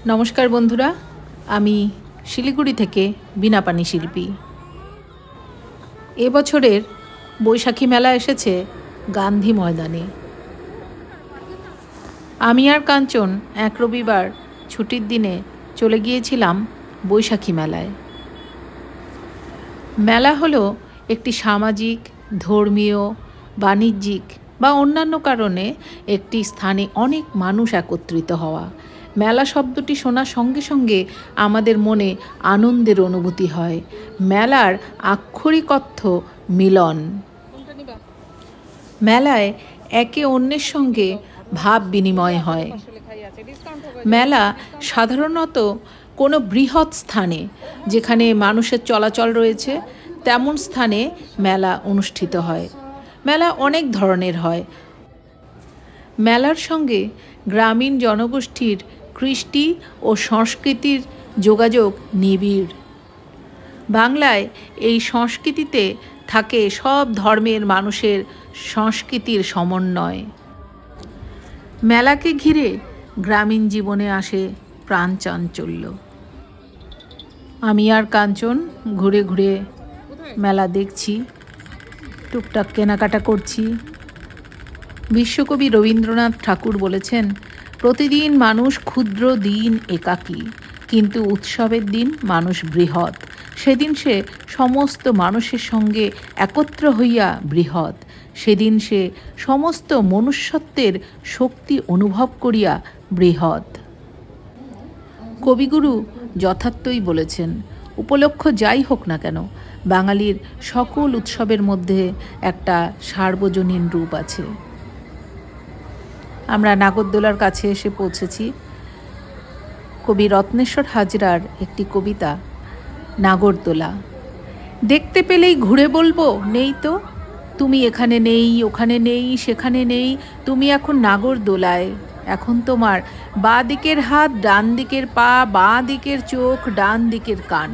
নমস্কার বন্ধুরা, আমি শিলিগুড়ি থেকে বীণাপানি শিল্পী। এবছরের বৈশাখী মেলা এসেছে গান্ধী ময়দানে। আমি আর কাঞ্চন এক রবিবার ছুটির দিনে চলে গিয়েছিলাম বৈশাখী মেলায়। মেলা হলো একটি সামাজিক, ধর্মীয়, বাণিজ্যিক বা অন্যান্য কারণে একটি স্থানে অনেক মানুষ একত্রিত হওয়া। মেলা শব্দটি শোনার সঙ্গে সঙ্গে আমাদের মনে আনন্দের অনুভূতি হয়। মেলার আক্ষরিক অর্থ মিলন। মেলায় একে অন্যের সঙ্গে ভাব বিনিময় হয়। মেলা সাধারণত কোনো বৃহৎ স্থানে, যেখানে মানুষের চলাচল রয়েছে, তেমন স্থানে মেলা অনুষ্ঠিত হয়। মেলা অনেক ধরনের হয়। মেলার সঙ্গে গ্রামীণ জনগোষ্ঠীর কৃষ্টি ও সংস্কৃতির যোগাযোগ নিবিড়। বাংলায় এই সংস্কৃতিতে থাকে সব ধর্মের মানুষের সংস্কৃতির সমন্বয়। মেলাকে ঘিরে গ্রামীণ জীবনে আসে প্রাণচাঞ্চল্য। আমি আর কাঞ্চন ঘুরে ঘুরে মেলা দেখছি, টুকটাক কেনাকাটা করছি। বিশ্বকবি রবীন্দ্রনাথ ঠাকুর বলেছেন, প্রতিদিন মানুষ ক্ষুদ্র দিন একাকী, কিন্তু উৎসবের দিন মানুষ বৃহৎ। সেদিন সে সমস্ত মানুষের সঙ্গে একত্র হইয়া বৃহৎ। সেদিন সে সমস্ত মনুষ্যত্বের শক্তি অনুভব করিয়া বৃহৎ। কবিগুরু যথার্থই বলেছেন, উপলক্ষ যাই হোক না কেন, বাঙালির সকল উৎসবের মধ্যে একটা সার্বজনীন রূপ আছে। আমরা নাগরদোলার কাছে এসে পৌঁছেছি। কবি রত্নেশ্বর হাজরার একটি কবিতা, নাগরদোলা। দেখতে পেলেই ঘুরে বলবো, নেই তো তুমি, এখানে নেই, ওখানে নেই, সেখানে নেই, তুমি এখন নাগরদোলায়। এখন তোমার বাঁ দিকের হাত, ডান দিকের পা, বাঁ দিকের চোখ, ডান দিকের কান।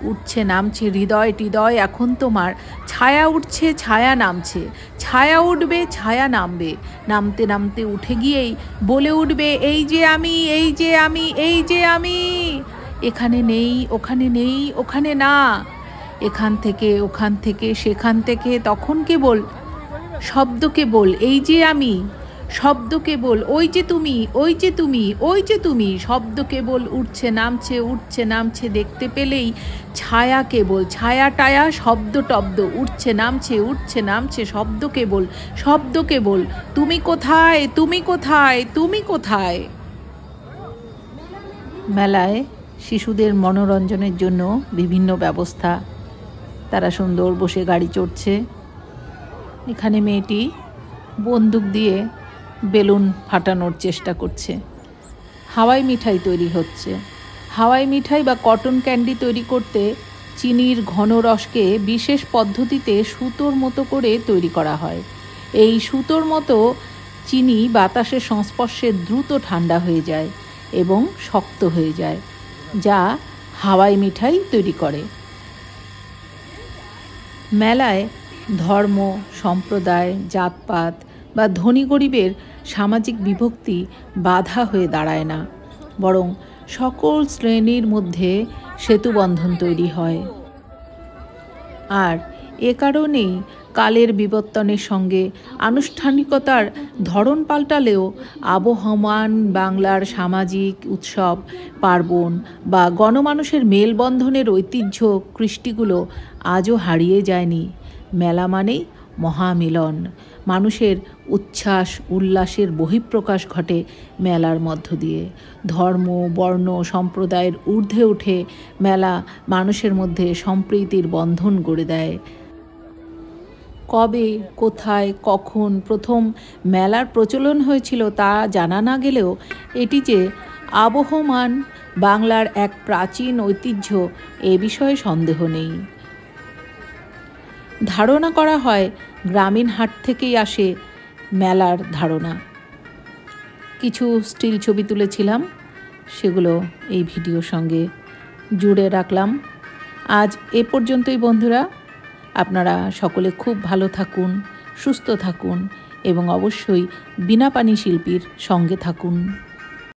উঠছে নামছে হৃদয় টিদয়, এখন তোমার ছায়া উঠছে, ছায়া নামছে, ছায়া উঠবে, ছায়া নামবে, নামতে নামতে উঠে গিয়েই বলে উঠবে, এই যে আমি, এই যে আমি, এই যে আমি। এখানে নেই, ওখানে নেই, ওখানে না, এখান থেকে, ওখান থেকে, সেখান থেকে, তখন কেবল শব্দ, কেবল এই যে আমি, শব্দ কেবল ওই যে তুমি, ওই যে তুমি, ওই যে তুমি, শব্দ কেবল উঠছে নামছে, উঠছে নামছে, দেখতে পেলেই ছায়া কেবল, ছায়া টায়া, শব্দ টব্দ, উঠছে নামছে, উঠছে নামছে, শব্দ কেবল, শব্দ কেবল, তুমি কোথায়, তুমি কোথায়, তুমি কোথায়। মেলায় শিশুদের মনোরঞ্জনের জন্য বিভিন্ন ব্যবস্থা। তারা সুন্দর বসে গাড়ি চড়ছে। এখানে মেয়েটি বন্দুক দিয়ে বেলুন ফাটানোর চেষ্টা করছে। হাওয়াই মিঠাই তৈরি হচ্ছে। হাওয়াই মিঠাই বা কটন ক্যান্ডি তৈরি করতে চিনির ঘন রসকে বিশেষ পদ্ধতিতে সুতোর মতো করে তৈরি করা হয়। এই সুতোর মতো চিনি বাতাসের সংস্পর্শে দ্রুত ঠান্ডা হয়ে যায় এবং শক্ত হয়ে যায়, যা হাওয়াই মিঠাই তৈরি করে। মেলায় ধর্ম, সম্প্রদায়, জাতপাত বা ধনী গরিবের সামাজিক বিভক্তি বাধা হয়ে দাঁড়ায় না, বরং সকল শ্রেণীর মধ্যে সেতুবন্ধন তৈরি হয়। আর এ কারণেই কালের বিবর্তনের সঙ্গে আনুষ্ঠানিকতার ধরন পাল্টালেও আবহমান বাংলার সামাজিক উৎসব, পার্বণ বা গণমানুষের মেলবন্ধনের ঐতিহ্য, কৃষ্টিগুলো আজও হারিয়ে যায়নি। মেলা মানেই মহামিলন। মানুষের উচ্ছ্বাস উল্লাসের বহিঃপ্রকাশ ঘটে মেলার মধ্য দিয়ে। ধর্ম, বর্ণ, সম্প্রদায়ের ঊর্ধ্বে উঠে মেলা মানুষের মধ্যে সম্প্রীতির বন্ধন গড়ে দেয়। কবে, কোথায়, কখন প্রথম মেলার প্রচলন হয়েছিল তা জানা না গেলেও এটি যে আবহমান বাংলার এক প্রাচীন ঐতিহ্য, এ বিষয়ে সন্দেহ নেই। ধারণা করা হয় গ্রামীণ হাট থেকেই আসে মেলার ধারণা। কিছু স্টিল ছবি তুলেছিলাম, সেগুলো এই ভিডিওর সঙ্গে জুড়ে রাখলাম। আজ এ পর্যন্তই বন্ধুরা। আপনারা সকলে খুব ভালো থাকুন, সুস্থ থাকুন এবং অবশ্যই বীণাপানি শিল্পীর সঙ্গে থাকুন।